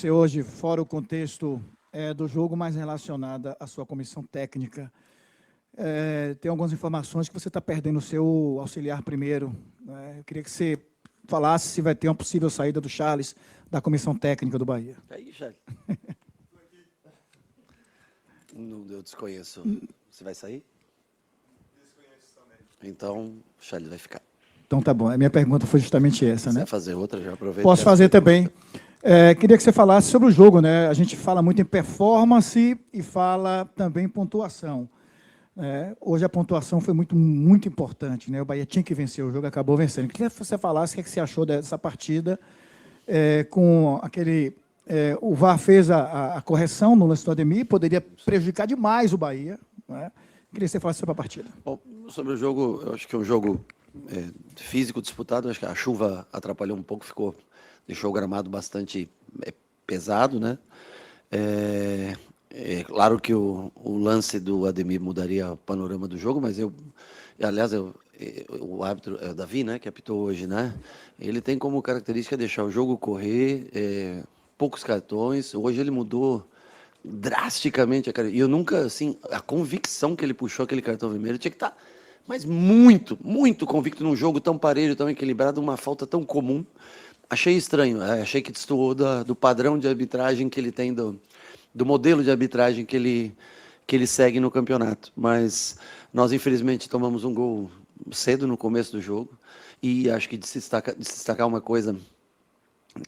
você hoje, fora o contexto do jogo, mais relacionada à sua comissão técnica. Tem algumas informações que você está perdendo o seu auxiliar primeiro. Né? Eu queria que você falasse se vai ter uma possível saída do Charles da comissão técnica do Bahia. Aí, Charles. Não, eu desconheço. Você vai sair? Desconheço também. Então, o Charles vai ficar. Então tá bom. A minha pergunta foi justamente essa, Se né? você fazer outra, já aproveita. Posso fazer também. Queria que você falasse sobre o jogo, né? A gente fala muito em performance e fala também em pontuação. Hoje a pontuação foi muito importante, né? O Bahia tinha que vencer o jogo, acabou vencendo. Queria que você falasse o que você achou dessa partida, com aquele... o VAR fez a correção no lance do Ademir, poderia prejudicar demais o Bahia. Né? Queria que você falasse sobre a partida. Bom, sobre o jogo, eu acho que é um jogo físico disputado. Acho que a chuva atrapalhou um pouco, deixou o gramado bastante pesado, né? Claro que o lance do Ademir mudaria o panorama do jogo, mas aliás, o árbitro, o Davi, né, que apitou hoje, né? Ele tem como característica deixar o jogo correr, poucos cartões. Hoje ele mudou drasticamente e eu nunca, assim, a convicção que ele puxou aquele cartão vermelho tinha que estar, mas muito, muito convicto num jogo tão parelho, tão equilibrado, uma falta tão comum. Achei estranho, achei que destoou do padrão de arbitragem que ele tem, do modelo de arbitragem que ele segue no campeonato. Mas nós, infelizmente, tomamos um gol cedo no começo do jogo, e acho que de se destacar uma coisa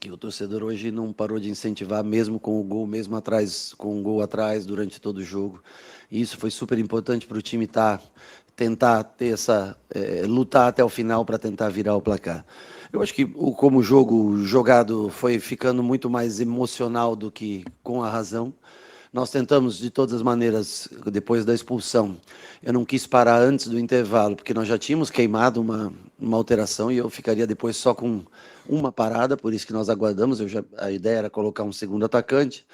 que o torcedor hoje não parou de incentivar, mesmo com o gol, mesmo atrás, com o gol atrás durante todo o jogo. E isso foi super importante para o time tentar ter lutar até o final para tentar virar o placar. Eu acho que como o jogo jogado foi ficando muito mais emocional do que com a razão. Nós tentamos, de todas as maneiras, depois da expulsão. Eu não quis parar antes do intervalo, porque nós já tínhamos queimado uma alteração e eu ficaria depois só com uma parada, por isso que nós aguardamos. A ideia era colocar um segundo atacante.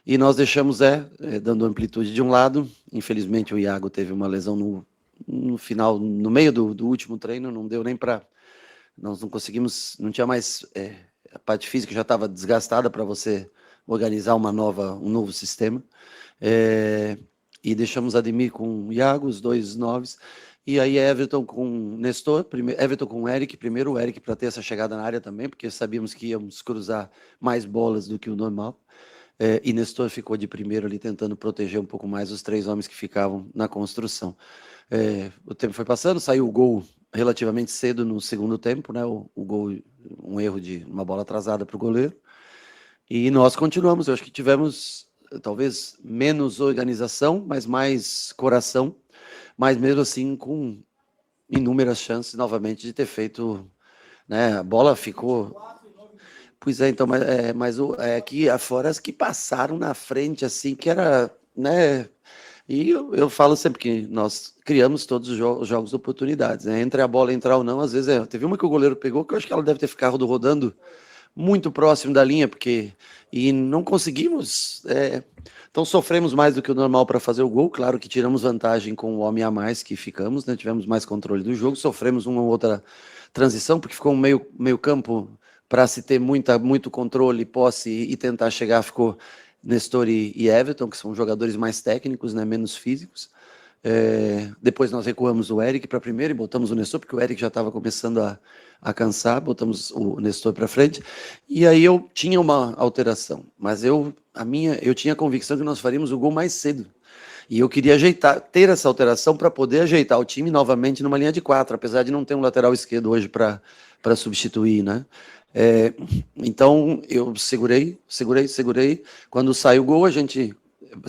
E nós deixamos dando amplitude de um lado. Infelizmente, o Iago teve uma lesão no final, no meio do último treino, não deu nem para... Nós não conseguimos, não tinha mais... a parte física já estava desgastada para você organizar um novo sistema. E deixamos Ademir com Iago, os dois noves, e aí Everton com Nestor, Everton com Eric, primeiro o Eric para ter essa chegada na área também, porque sabíamos que íamos cruzar mais bolas do que o normal. E Nestor ficou de primeiro ali, tentando proteger um pouco mais os três homens que ficavam na construção. O tempo foi passando, saiu o gol relativamente cedo no segundo tempo, né? O gol, um erro de uma bola atrasada para o goleiro. E nós continuamos. Eu acho que tivemos talvez menos organização, mas mais coração, mas mesmo assim com inúmeras chances novamente de ter feito, né? A bola ficou... Pois é, então, mas aqui afora as que passaram na frente, assim, que era, né? E eu falo sempre que nós criamos todos os jogos de oportunidades, né? Entre a bola entrar ou não, às vezes teve uma que o goleiro pegou, que eu acho que ela deve ter ficado rodando muito próximo da linha, e não conseguimos, então sofremos mais do que o normal para fazer o gol. Claro que tiramos vantagem com o homem a mais que ficamos, né? Tivemos mais controle do jogo, sofremos uma ou outra transição, porque ficou um meio campo para se ter muito controle, posse e tentar chegar, ficou Nestor e Everton, que são jogadores mais técnicos, né, menos físicos. Depois nós recuamos o Eric para primeiro e botamos o Nestor, porque o Eric já estava começando a cansar, botamos o Nestor para frente, e aí eu tinha uma alteração, mas eu tinha a convicção que nós faríamos o gol mais cedo, e eu queria ter essa alteração para poder ajeitar o time novamente numa linha de 4, apesar de não ter um lateral esquerdo hoje para substituir, né? Então eu segurei. Quando sai o gol, a gente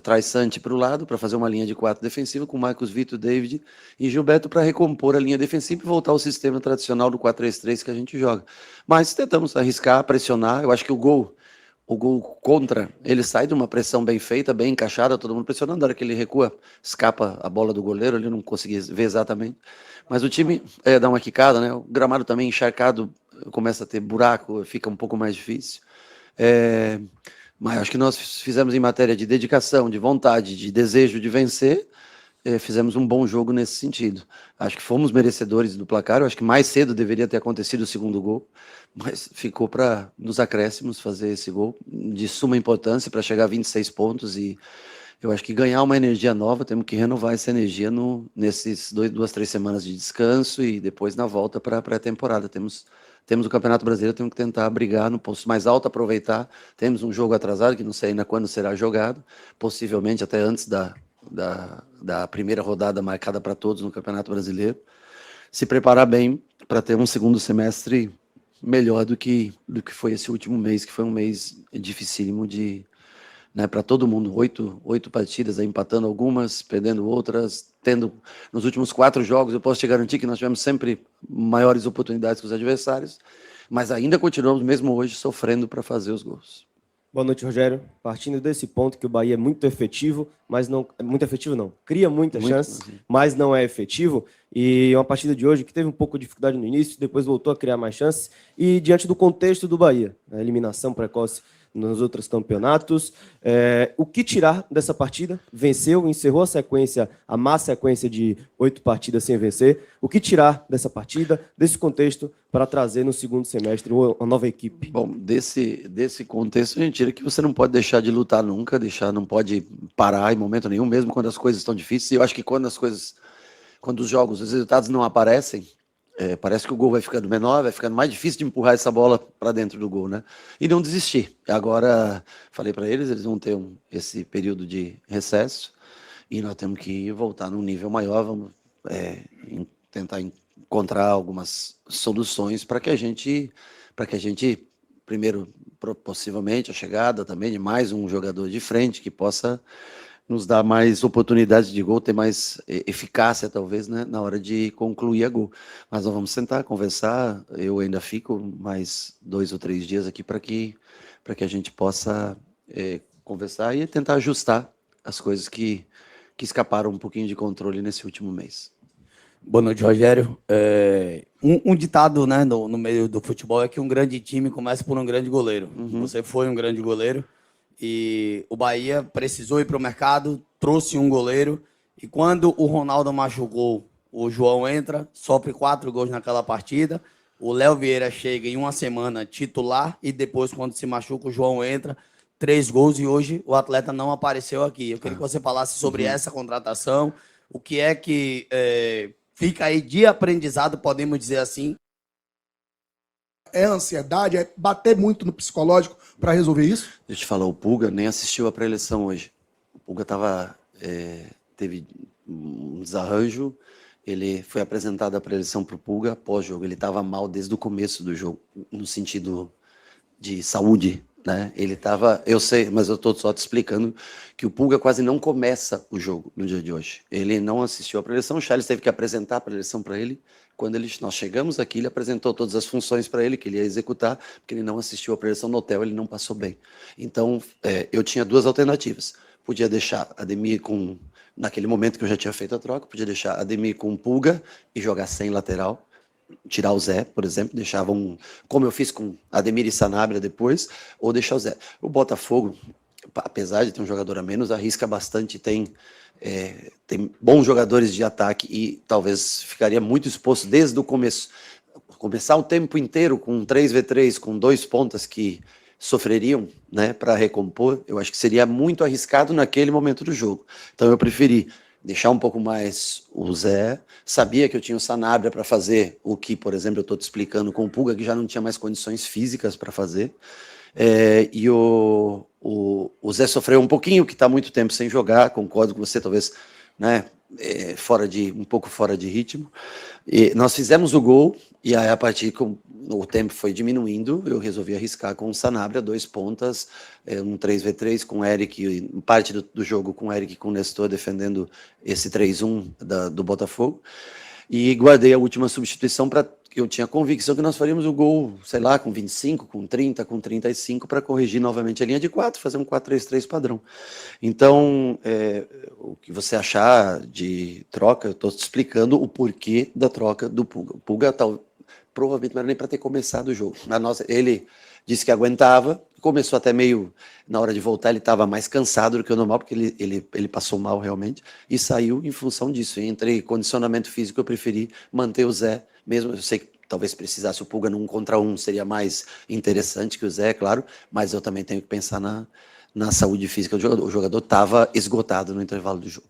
traz Santi para o lado para fazer uma linha de 4 defensiva com Marcos Vitor, David e Gilberto para recompor a linha defensiva e voltar ao sistema tradicional do 4-3-3 que a gente joga. Mas tentamos arriscar, pressionar. Eu acho que o gol contra, ele sai de uma pressão bem feita, bem encaixada, todo mundo pressionando. Na hora que ele recua, escapa a bola do goleiro, ele não conseguia ver exatamente. Mas o time dá uma quicada, né? O gramado também encharcado, começa a ter buraco, fica um pouco mais difícil. Mas acho que nós fizemos em matéria de dedicação, de vontade, de desejo de vencer, fizemos um bom jogo nesse sentido. Acho que fomos merecedores do placar. Eu acho que mais cedo deveria ter acontecido o segundo gol, mas ficou para nos acréscimos fazer esse gol de suma importância para chegar a 26 pontos. E eu acho que ganhar uma energia nova, temos que renovar essa energia nesses 2, 3 semanas de descanso e depois na volta para a pré-temporada. Temos o Campeonato Brasileiro, temos que tentar brigar no posto mais alto, aproveitar. Temos um jogo atrasado, que não sei ainda quando será jogado, possivelmente até antes da primeira rodada marcada para todos no Campeonato Brasileiro. Se preparar bem para ter um segundo semestre melhor do que foi esse último mês, que foi um mês dificílimo para todo mundo. 8 partidas, aí, empatando algumas, perdendo outras, tendo nos últimos 4 jogos, eu posso te garantir que nós tivemos sempre maiores oportunidades que os adversários, mas ainda continuamos, mesmo hoje, sofrendo para fazer os gols. Boa noite, Rogério. Partindo desse ponto que o Bahia é muito efetivo, mas não... Muito efetivo não. Cria muitas chances, mas não é efetivo. E uma partida de hoje que teve um pouco de dificuldade no início, depois voltou a criar mais chances. E diante do contexto do Bahia, a eliminação precoce nos outros campeonatos, o que tirar dessa partida? Venceu, encerrou a má sequência de 8 partidas sem vencer. O que tirar dessa partida, desse contexto, para trazer no segundo semestre uma nova equipe? Bom, desse contexto, a gente tira que você não pode deixar de lutar nunca, não pode parar em momento nenhum, mesmo quando as coisas estão difíceis. E eu acho que quando os jogos, os resultados não aparecem, parece que o gol vai ficando menor, vai ficando mais difícil de empurrar essa bola para dentro do gol, né? E não desistir. Agora, falei para eles vão ter esse período de recesso e nós temos que voltar num nível maior, vamos tentar encontrar algumas soluções para que a gente, primeiro, possivelmente, a chegada também de mais um jogador de frente que possa nos dar mais oportunidades de gol, ter mais eficácia, talvez, né, na hora de concluir a gol. Mas nós vamos sentar, conversar, eu ainda fico mais 2 ou 3 dias aqui para que a gente possa conversar e tentar ajustar as coisas que escaparam um pouquinho de controle nesse último mês. Boa noite, Rogério. Um ditado, né, no meio do futebol é que um grande time começa por um grande goleiro. Você foi um grande goleiro e o Bahia precisou ir para o mercado, trouxe um goleiro e quando o Ronaldo machucou, o João entra, sofre 4 gols naquela partida, o Léo Vieira chega em uma semana titular e depois, quando se machuca, o João entra, 3 gols e hoje o atleta não apareceu aqui. Eu queria que você falasse sobre essa contratação, o que é que fica aí de aprendizado, podemos dizer assim. É ansiedade, é bater muito no psicológico para resolver isso? Deixa eu te falar, o Pulga nem assistiu a pré-eleição hoje. O Pulga teve um desarranjo, ele foi apresentado a pré-eleição para o Pulga pós-jogo. Ele estava mal desde o começo do jogo, no sentido de saúde, né? Ele estava, eu sei, mas eu estou só te explicando que o Pulga quase não começa o jogo no dia de hoje. Ele não assistiu a pré-eleição, o Charles teve que apresentar a pré-eleição para ele. Quando nós chegamos aqui, ele apresentou todas as funções para ele, que ele ia executar, porque ele não assistiu a pré-eleição no hotel, ele não passou bem. Então, eu tinha 2 alternativas. Podia deixar Ademir naquele momento que eu já tinha feito a troca, podia deixar Ademir com Pulga e jogar sem lateral, tirar o Zé, por exemplo, deixava como eu fiz com Ademir e Sanabria depois, ou deixar o Zé. O Botafogo, apesar de ter um jogador a menos, arrisca bastante, tem bons jogadores de ataque e talvez ficaria muito exposto desde o começo. Começar o tempo inteiro com 3v3, com 2 pontas que sofreriam, né, para recompor, eu acho que seria muito arriscado naquele momento do jogo. Então eu preferi deixar um pouco mais o Zé, sabia que eu tinha o Sanabria para fazer o que, por exemplo, eu estou te explicando com o Pulga, que já não tinha mais condições físicas para fazer, e o Zé sofreu um pouquinho, que está muito tempo sem jogar, concordo com você, talvez, né, um pouco fora de ritmo. E nós fizemos o gol, e aí a partir que o tempo foi diminuindo, eu resolvi arriscar com o Sanabria, 2 pontas, um 3v3 com o Eric, parte do jogo com o Eric e com o Nestor defendendo esse 3-1 do Botafogo, e guardei a última substituição para eu tinha convicção que nós faríamos o gol, sei lá, com 25, com 30, com 35, para corrigir novamente a linha de 4, fazer um 4-3-3 padrão. Então, o que você achar de troca, eu estou te explicando o porquê da troca do Pulga. O Pulga provavelmente não era nem para ter começado o jogo. Ele disse que aguentava, começou até meio, na hora de voltar ele estava mais cansado do que o normal, porque ele passou mal realmente, e saiu em função disso. Entre condicionamento físico, eu preferi manter o Zé, mesmo eu sei que talvez precisasse o Pulga no 1 contra 1, seria mais interessante que o Zé, é claro, mas eu também tenho que pensar na saúde física do jogador. O jogador estava esgotado no intervalo do jogo.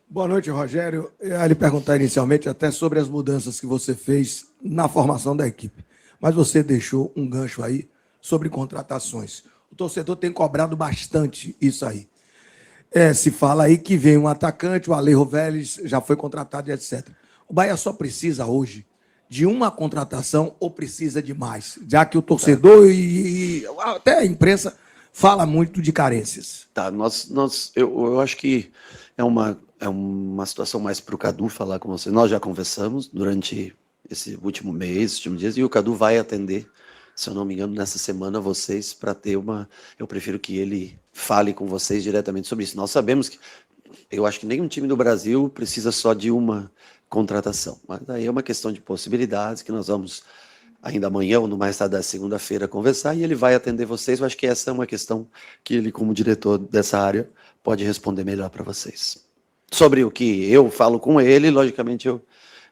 Boa noite, Rogério. Eu ia lhe perguntar inicialmente até sobre as mudanças que você fez na formação da equipe. Mas você deixou um gancho aí sobre contratações. O torcedor tem cobrado bastante isso aí. Se fala aí que vem um atacante, o Alejo Vélez já foi contratado e etc. O Bahia só precisa hoje de uma contratação ou precisa de mais? Já que o torcedor e até a imprensa fala muito de carências. Tá, eu acho que é uma situação mais para o Cadu falar com você. Nós já conversamos durante esse último mês, esses últimos dias, e o Cadu vai atender, se eu não me engano, nessa semana vocês para ter uma... Eu prefiro que ele fale com vocês diretamente sobre isso. Nós sabemos que... Eu acho que nenhum time do Brasil precisa só de uma contratação. Mas aí é uma questão de possibilidades que nós vamos ainda amanhã ou no mais tarde da segunda-feira conversar e ele vai atender vocês. Eu acho que essa é uma questão que ele, como diretor dessa área, pode responder melhor para vocês. Sobre o que eu falo com ele, logicamente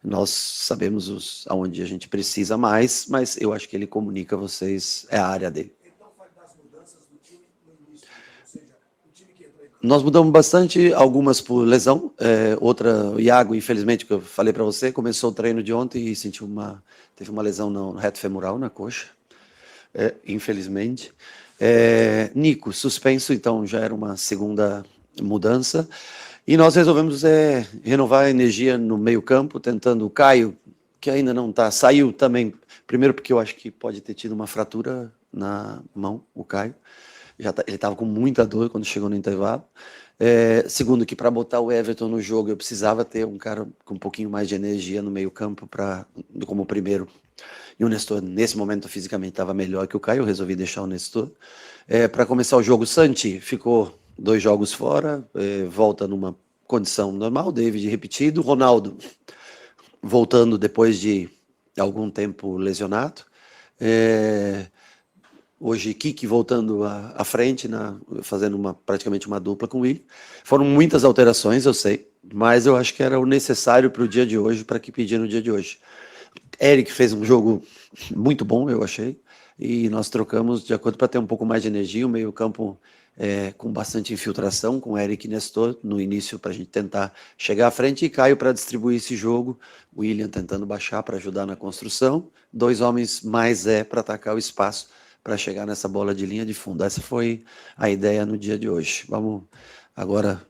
nós sabemos aonde a gente precisa mais, mas eu acho que ele comunica a vocês, é a área dele. Nós mudamos bastante, algumas por lesão, outra, o Iago, infelizmente, que eu falei para você, começou o treino de ontem e teve uma lesão no reto femoral, na coxa, infelizmente. Nico, suspenso, então já era uma segunda mudança. E nós resolvemos renovar a energia no meio campo, tentando o Caio, que ainda não está, saiu também, primeiro porque eu acho que pode ter tido uma fratura na mão, o Caio. Ele estava com muita dor quando chegou no intervalo. Segundo, que para botar o Everton no jogo, eu precisava ter um cara com um pouquinho mais de energia no meio campo como primeiro. E o Nestor, nesse momento, fisicamente estava melhor que o Caio, eu resolvi deixar o Nestor. Para começar o jogo, Santi ficou 2 jogos fora, volta numa condição normal, David repetido, Ronaldo voltando depois de algum tempo lesionado. Hoje, Kiki voltando à frente, fazendo praticamente uma dupla com o Willian. Foram muitas alterações, eu sei, mas eu acho que era o necessário para o dia de hoje, para que pedir no dia de hoje. Eric fez um jogo muito bom, eu achei, e nós trocamos de acordo para ter um pouco mais de energia, o meio-campo com bastante infiltração, com Eric e Nestor no início, para a gente tentar chegar à frente, e Caio para distribuir esse jogo, Willian tentando baixar para ajudar na construção, 2 homens mais para atacar o espaço, para chegar nessa bola de linha de fundo. Essa foi a ideia no dia de hoje. Vamos agora,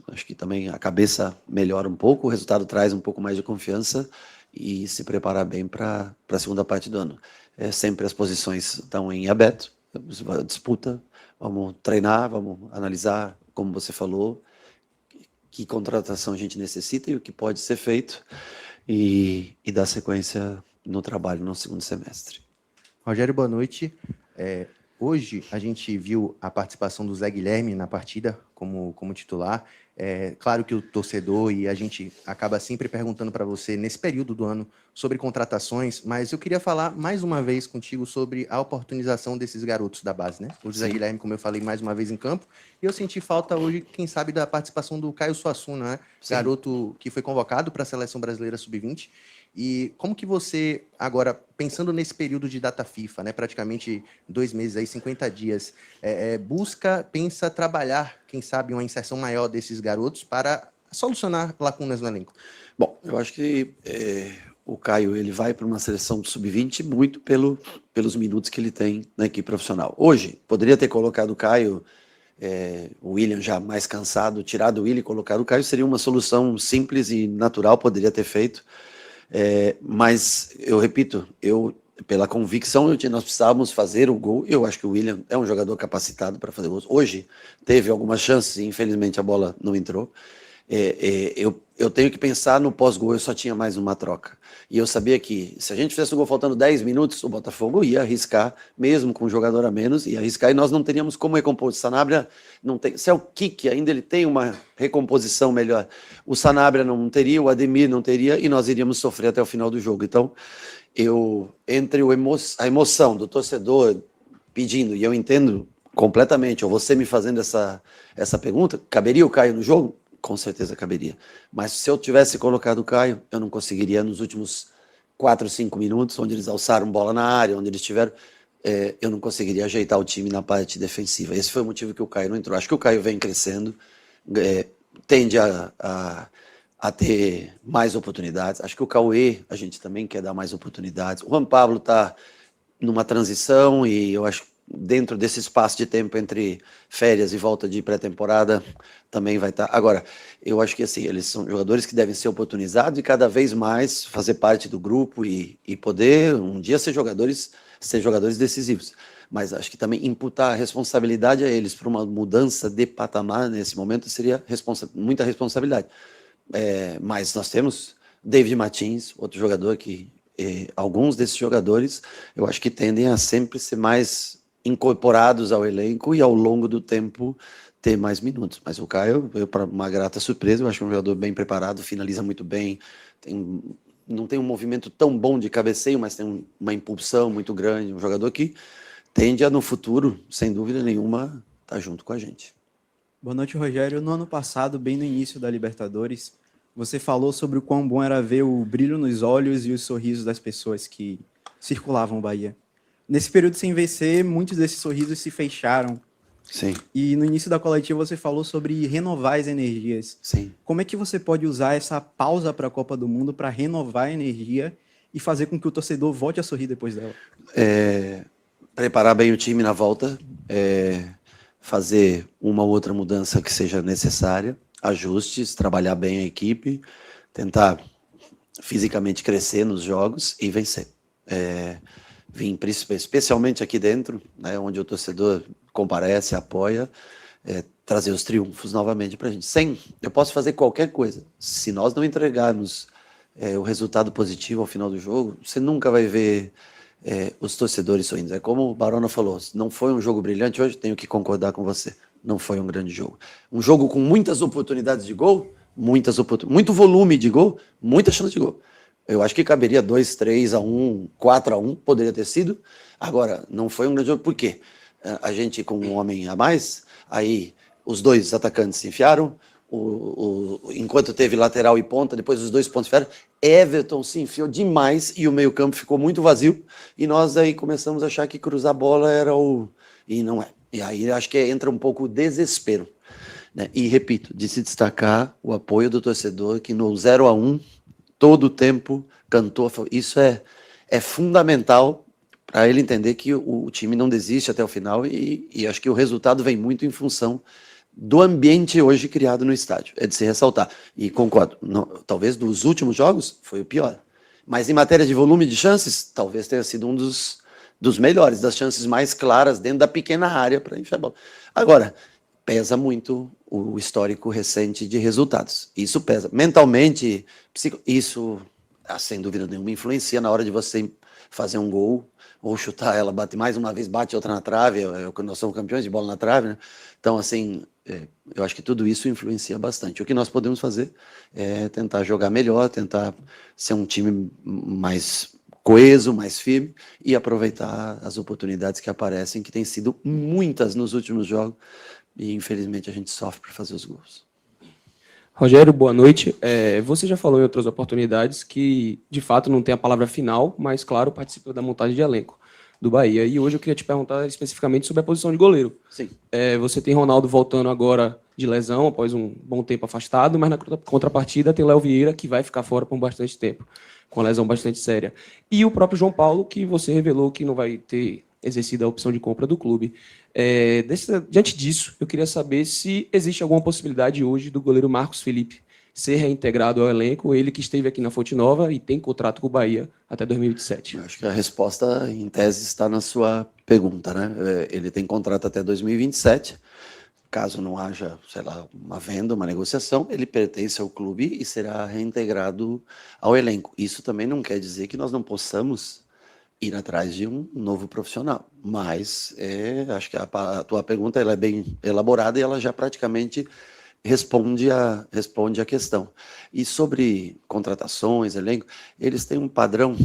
acho que também a cabeça melhora um pouco, o resultado traz um pouco mais de confiança e se preparar bem para a segunda parte do ano. Sempre as posições estão em aberto, disputa, vamos treinar, vamos analisar, como você falou, que contratação a gente necessita e o que pode ser feito e dar sequência no trabalho no segundo semestre. Rogério, boa noite. Hoje a gente viu a participação do Zé Guilherme na partida como titular. Claro que o torcedor e a gente acaba sempre perguntando para você nesse período do ano sobre contratações, mas eu queria falar mais uma vez contigo sobre a oportunização desses garotos da base, né? O Zé Guilherme, como eu falei, mais uma vez em campo, e eu senti falta hoje, quem sabe, da participação do Caio Suassuna, né? Garoto que foi convocado para a Seleção Brasileira Sub-20. E como que você, agora, pensando nesse período de data FIFA, né, praticamente 2 meses, aí, 50 dias, pensa trabalhar, quem sabe, uma inserção maior desses garotos para solucionar lacunas no elenco? Bom, eu acho que o Caio ele vai para uma seleção sub-20 muito pelos minutos que ele tem na equipe profissional. Hoje, poderia ter colocado o Caio, o Willian já mais cansado, tirado o Willian e colocado o Caio, seria uma solução simples e natural, poderia ter feito. Mas eu repito, pela convicção nós precisávamos fazer o gol. Eu acho que o Willian é um jogador capacitado para fazer gols. Hoje teve algumas chances e infelizmente a bola não entrou. Eu tenho que pensar no pós-gol, eu só tinha mais uma troca. E eu sabia que se a gente fizesse o gol faltando 10 minutos, o Botafogo ia arriscar, mesmo com um jogador a menos, ia arriscar e nós não teríamos como recompor. O Sanabria não tem. Se é o Kiki, ainda ele tem uma recomposição melhor. O Sanabria não teria, o Ademir não teria e nós iríamos sofrer até o final do jogo. Então, entre a emoção do torcedor pedindo, e eu entendo completamente, ou você me fazendo essa pergunta, caberia o Caio no jogo? Com certeza caberia. Mas se eu tivesse colocado o Caio, eu não conseguiria nos últimos 4, 5 minutos, onde eles alçaram bola na área, onde eles tiveram, eu não conseguiria ajeitar o time na parte defensiva. Esse foi o motivo que o Caio não entrou. Acho que o Caio vem crescendo, tende a ter mais oportunidades. Acho que o Cauê, a gente também quer dar mais oportunidades. O Juan Pablo está numa transição e eu acho que dentro desse espaço de tempo entre férias e volta de pré-temporada também vai estar. Agora, eu acho que assim, eles são jogadores que devem ser oportunizados e cada vez mais fazer parte do grupo e poder um dia ser jogadores decisivos. Mas acho que também imputar a responsabilidade a eles para uma mudança de patamar nesse momento seria muita responsabilidade. Mas nós temos David Martins, outro jogador que alguns desses jogadores eu acho que tendem a sempre ser mais incorporados ao elenco e ao longo do tempo ter mais minutos. Mas o Caio, para uma grata surpresa, eu acho que é um jogador bem preparado, finaliza muito bem, não tem um movimento tão bom de cabeceio, mas tem uma impulsão muito grande, um jogador que tende a no futuro, sem dúvida nenhuma, estar junto com a gente. Boa noite, Rogério. No ano passado, bem no início da Libertadores, você falou sobre o quão bom era ver o brilho nos olhos e os sorrisos das pessoas que circulavam o Bahia. Nesse período sem vencer, muitos desses sorrisos se fecharam. Sim. E no início da coletiva você falou sobre renovar as energias. Sim. Como é que você pode usar essa pausa para a Copa do Mundo para renovar a energia e fazer com que o torcedor volte a sorrir depois dela? Preparar bem o time na volta, fazer uma ou outra mudança que seja necessária, ajustes, trabalhar bem a equipe, tentar fisicamente crescer nos jogos e vencer. Vim especialmente aqui dentro, né, onde o torcedor comparece, apoia, trazer os triunfos novamente para a gente. Eu posso fazer qualquer coisa. Se nós não entregarmos o resultado positivo ao final do jogo, você nunca vai ver os torcedores sorrindo. É como o Barona falou, não foi um jogo brilhante hoje, tenho que concordar com você. Não foi um grande jogo. Um jogo com muitas oportunidades de gol, muito volume de gol, muita chance de gol. Eu acho que caberia 2-3-1, 4-1, poderia ter sido. Agora, não foi um grande jogo, por quê? A gente, com um homem a mais, aí os dois atacantes se enfiaram, enquanto teve lateral e ponta, depois os dois pontos enfiaram, Everton se enfiou demais e o meio-campo ficou muito vazio, e nós aí começamos a achar que cruzar a bola era e não é. E aí acho que entra um pouco o desespero, né? E repito, de se destacar o apoio do torcedor que no 0-1 todo o tempo cantou. Isso é fundamental para ele entender que o time não desiste até o final e acho que o resultado vem muito em função do ambiente hoje criado no estádio. É de se ressaltar. E concordo, talvez dos últimos jogos foi o pior. Mas em matéria de volume de chances, talvez tenha sido um dos melhores, das chances mais claras dentro da pequena área para enfiar a bola. Agora, pesa muito o histórico recente de resultados. Isso pesa. Mentalmente, isso, sem dúvida nenhuma, influencia na hora de você fazer um gol ou chutar ela, bate mais uma vez, bate outra na trave, nós somos campeões de bola na trave, né? Então, assim, eu acho que tudo isso influencia bastante. O que nós podemos fazer é tentar jogar melhor, tentar ser um time mais coeso, mais firme e aproveitar as oportunidades que aparecem, que têm sido muitas nos últimos jogos, e infelizmente a gente sofre para fazer os gols. Rogério, boa noite. Você já falou em outras oportunidades que, de fato, não tem a palavra final, mas, claro, participa da montagem de elenco do Bahia. E hoje eu queria te perguntar especificamente sobre a posição de goleiro. Sim. Você tem Ronaldo voltando agora de lesão, após um bom tempo afastado, mas na contrapartida tem Léo Vieira, que vai ficar fora por bastante tempo, com uma lesão bastante séria. E o próprio João Paulo, que você revelou que não vai ter exercido a opção de compra do clube. Diante disso, eu queria saber se existe alguma possibilidade hoje do goleiro Marcos Felipe ser reintegrado ao elenco, ele que esteve aqui na Fonte Nova e tem contrato com o Bahia até 2027. Acho que a resposta, em tese, está na sua pergunta, né? Ele tem contrato até 2027. Caso não haja, sei lá, uma venda, uma negociação, ele pertence ao clube e será reintegrado ao elenco. Isso também não quer dizer que nós não possamos ir atrás de um novo profissional. Mas acho que a tua pergunta ela é bem elaborada e ela já praticamente responde a questão. E sobre contratações, elenco, eles têm um padrão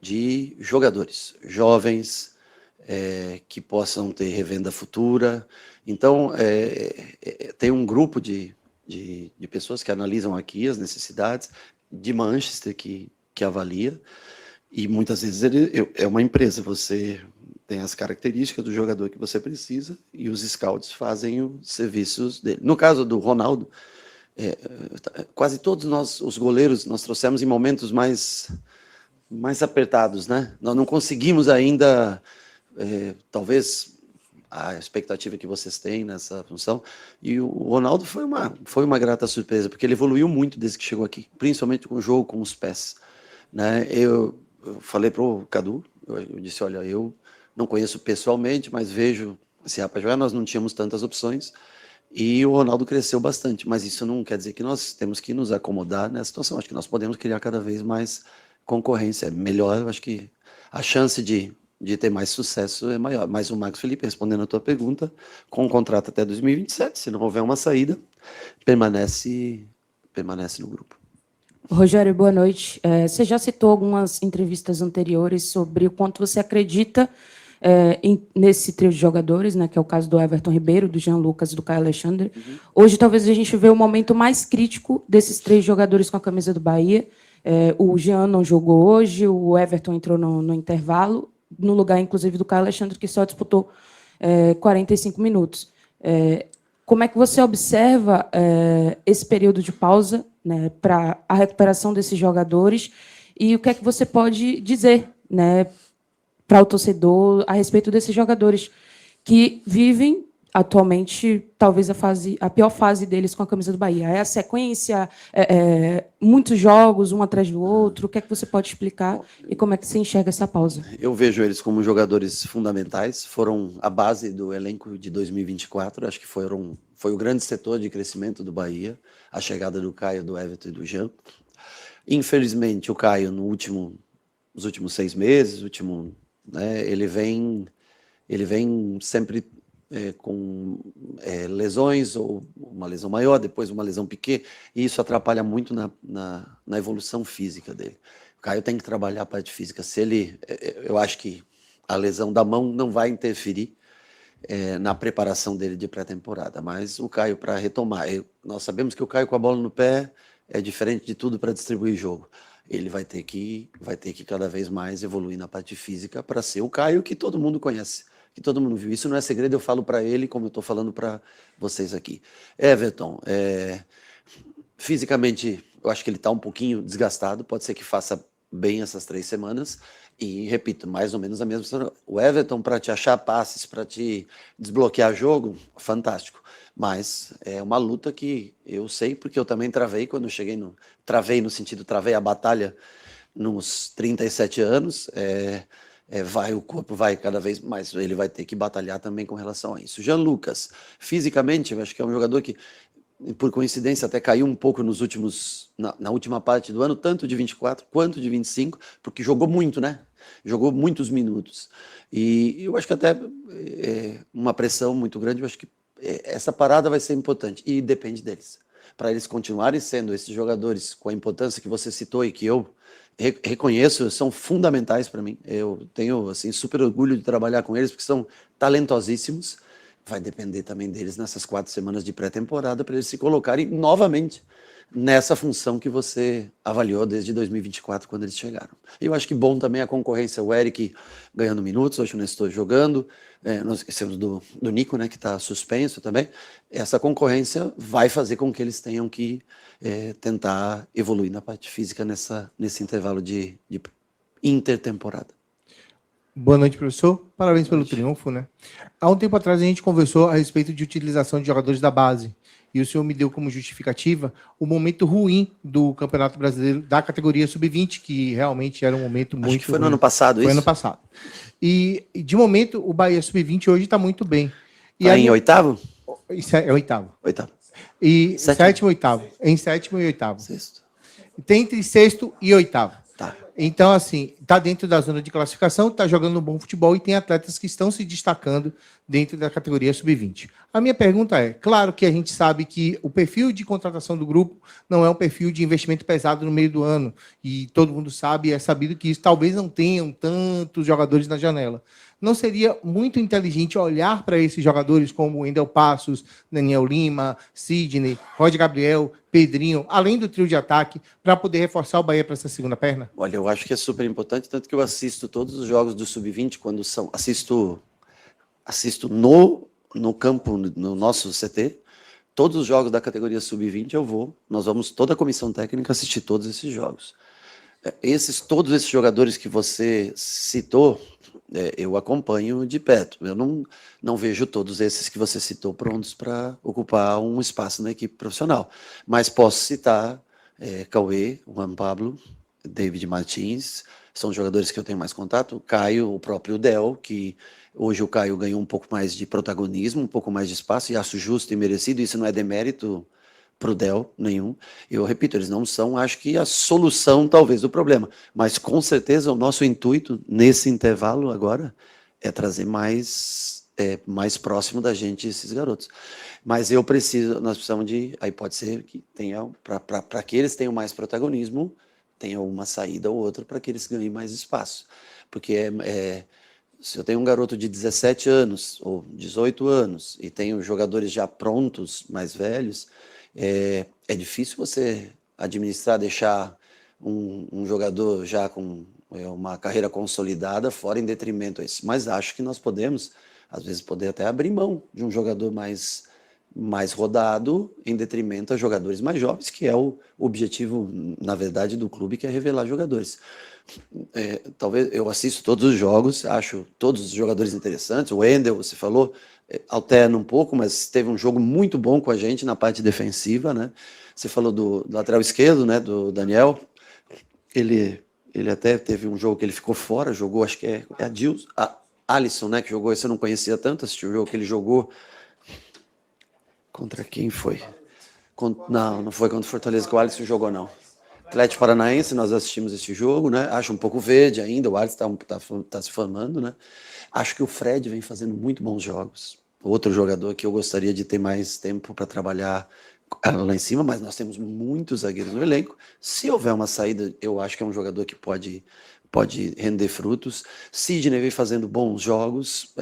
de jogadores jovens, que possam ter revenda futura. Então, tem um grupo de pessoas que analisam aqui as necessidades, de Manchester que avalia, e muitas vezes é uma empresa, você tem as características do jogador que você precisa e os scouts fazem os serviços dele. No caso do Ronaldo, quase todos nós, os goleiros, nós trouxemos em momentos mais apertados, né? Nós não conseguimos ainda, talvez, a expectativa que vocês têm nessa função, e o Ronaldo foi uma grata surpresa, porque ele evoluiu muito desde que chegou aqui, principalmente com o jogo com os pés, né? Eu falei para o Cadu, eu disse, olha, eu não conheço pessoalmente, mas vejo esse rapaz jogar, nós não tínhamos tantas opções, e o Ronaldo cresceu bastante, mas isso não quer dizer que nós temos que nos acomodar nessa situação, acho que nós podemos criar cada vez mais concorrência, melhor, eu acho que a chance de ter mais sucesso é maior. Mas o Marcos Felipe, respondendo a tua pergunta, com um contrato até 2027, se não houver uma saída, permanece no grupo. Rogério, boa noite. Você já citou algumas entrevistas anteriores sobre o quanto você acredita nesse trio de jogadores, né, que é o caso do Everton Ribeiro, do Jean Lucas e do Caio Alexandre. Hoje, talvez a gente vê o momento mais crítico desses 3 jogadores com a camisa do Bahia. O Jean não jogou hoje, o Everton entrou no intervalo, no lugar, inclusive, do Caio Alexandre, que só disputou 45 minutos. Como é que você observa esse período de pausa, né, para a recuperação desses jogadores, e o que é que você pode dizer, né, para o torcedor a respeito desses jogadores que vivem atualmente talvez a pior fase deles com a camisa do Bahia? É a sequência, muitos jogos, um atrás do outro? O que é que você pode explicar e como é que você enxerga essa pausa? Eu vejo eles como jogadores fundamentais, foram a base do elenco de 2024, acho que foi o grande setor de crescimento do Bahia, a chegada do Caio, do Everton e do Jean. Infelizmente, o Caio, nos últimos 6 meses, né, ele vem sempre com lesões, ou uma lesão maior, depois uma lesão pequena, e isso atrapalha muito na evolução física dele. O Caio tem que trabalhar a parte física. Eu acho que a lesão da mão não vai interferir na preparação dele de pré-temporada, mas o Caio, para retomar, nós sabemos que o Caio com a bola no pé é diferente de tudo para distribuir jogo. Ele vai ter que cada vez mais evoluir na parte física para ser o Caio que todo mundo conhece, que todo mundo viu. Isso não é segredo, eu falo para ele como eu estou falando para vocês aqui. Everton, fisicamente, eu acho que ele está um pouquinho desgastado, pode ser que faça bem essas 3 semanas, e repito, mais ou menos a mesma história. O Everton, para te achar passes, para te desbloquear jogo, fantástico. Mas é uma luta que eu sei, porque eu também travei quando eu cheguei travei a batalha nos 37 anos, o corpo vai cada vez mais, ele vai ter que batalhar também com relação a isso. Jean Lucas, fisicamente, eu acho que é um jogador que, por coincidência, até caiu um pouco na última parte do ano, tanto de 24 quanto de 25, porque jogou muito, né? Jogou muitos minutos. E eu acho que até uma pressão muito grande, eu acho que essa parada vai ser importante, e depende deles. Para eles continuarem sendo esses jogadores com a importância que você citou e que eu reconheço, são fundamentais para mim. Eu tenho assim, super orgulho de trabalhar com eles, porque são talentosíssimos. Vai depender também deles nessas 4 semanas de pré-temporada para eles se colocarem novamente nessa função que você avaliou desde 2024, quando eles chegaram. Eu acho que bom também a concorrência, o Eric ganhando minutos, hoje o Nestor jogando, nós esquecemos do Nico, né, que está suspenso também. Essa concorrência vai fazer com que eles tenham que tentar evoluir na parte física nesse intervalo de intertemporada. Boa noite, professor. Parabéns pelo triunfo, né? Há um tempo atrás a gente conversou a respeito de utilização de jogadores da base. E o senhor me deu como justificativa o momento ruim do Campeonato Brasileiro da categoria Sub-20, que realmente era um momento muito Acho que foi no ruim. ano passado, Foi isso? ano passado. E, de momento, o Bahia Sub-20 hoje está muito bem. Está em oitavo? É oitavo. Oitavo. Sétimo e oitavo. Em sétimo e oitavo. Sexto. Tem entre sexto e oitavo. Tá. Então, assim, está dentro da zona de classificação, está jogando um bom futebol e tem atletas que estão se destacando dentro da categoria sub-20. A minha pergunta é, claro que a gente sabe que o perfil de contratação do grupo não é um perfil de investimento pesado no meio do ano, e todo mundo sabe, é sabido que isso talvez não tenham tantos jogadores na janela. Não seria muito inteligente olhar para esses jogadores como Wendel Passos, Daniel Lima, Sidney, Roger Gabriel, Pedrinho, além do trio de ataque, para poder reforçar o Bahia para essa segunda perna? Olha, eu acho que é super importante, tanto que eu assisto todos os jogos do Sub-20 quando são. Assisto no campo, no nosso CT. Todos os jogos da categoria Sub-20 nós vamos, toda a comissão técnica, assistir todos esses jogos. Todos esses jogadores que você citou, eu acompanho de perto. Eu não vejo todos esses que você citou prontos para ocupar um espaço na equipe profissional. Mas posso citar Cauê, Juan Pablo, David Martins, são jogadores que eu tenho mais contato. Caio, o próprio Del, que hoje o Caio ganhou um pouco mais de protagonismo, um pouco mais de espaço, e acho justo e merecido. Isso não é demérito para o Del nenhum. Eu repito, eles não são, acho que a solução talvez do problema, mas com certeza o nosso intuito nesse intervalo agora é trazer mais próximo da gente esses garotos. Mas nós precisamos aí pode ser que tenha, para que eles tenham mais protagonismo, tenha uma saída ou outra para que eles ganhem mais espaço, porque se eu tenho um garoto de 17 anos ou 18 anos e tenho jogadores já prontos, mais velhos, é difícil você administrar, deixar um jogador já com uma carreira consolidada fora em detrimento a isso. Mas acho que nós podemos, às vezes, até abrir mão de um jogador mais rodado em detrimento a jogadores mais jovens, que é o objetivo, na verdade, do clube, que é revelar jogadores. Talvez eu assisto todos os jogos, acho todos os jogadores interessantes. O Wendel, você falou, alterna um pouco, mas teve um jogo muito bom com a gente na parte defensiva, né? Você falou do lateral esquerdo, né, do Daniel. Ele até teve um jogo que ele ficou fora, jogou, acho que a Alisson, né, que jogou, esse eu não conhecia tanto, assisti o jogo que ele jogou. Contra quem foi? Não foi contra o Fortaleza que o Alisson jogou, não. Atlético Paranaense, nós assistimos esse jogo, né? Acho um pouco verde ainda, o Alisson tá se formando, né? Acho que o Fred vem fazendo muito bons jogos. Outro jogador que eu gostaria de ter mais tempo para trabalhar lá em cima, mas nós temos muitos zagueiros no elenco. Se houver uma saída, eu acho que é um jogador que pode render frutos. Sidney vem fazendo bons jogos.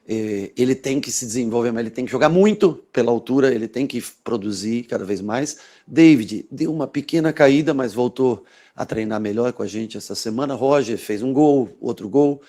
Ele tem que se desenvolver, mas ele tem que jogar muito pela altura, ele tem que produzir cada vez mais. David deu uma pequena caída, mas voltou a treinar melhor com a gente essa semana. Roger fez um gol, outro gol,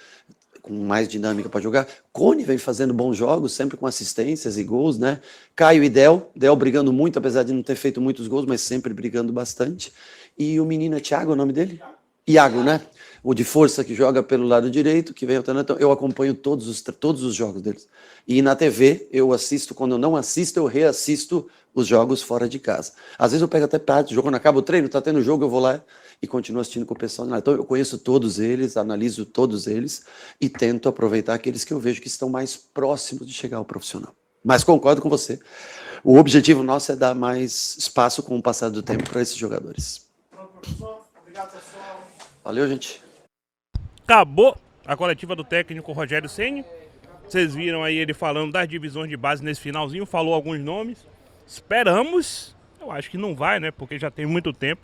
com mais dinâmica para jogar. Cone vem fazendo bons jogos, sempre com assistências e gols, né? Caio e Del brigando muito, apesar de não ter feito muitos gols, mas sempre brigando bastante. E o menino é Thiago, o nome dele? Iago, né? O de força que joga pelo lado direito, que vem alternando. Então, eu acompanho todos os jogos deles. E na TV, eu assisto, quando eu não assisto, eu reassisto os jogos fora de casa. Às vezes eu pego até parte, o jogo não acaba o treino, tá tendo jogo, eu vou lá e continuo assistindo com o pessoal. Então, eu conheço todos eles, analiso todos eles e tento aproveitar aqueles que eu vejo que estão mais próximos de chegar ao profissional. Mas concordo com você. O objetivo nosso é dar mais espaço com o passar do tempo para esses jogadores. Obrigado, pessoal. Valeu, gente. Acabou a coletiva do técnico Rogério Ceni. Vocês viram aí ele falando das divisões de base nesse finalzinho, falou alguns nomes. Esperamos, eu acho que não vai, né? Porque já tem muito tempo.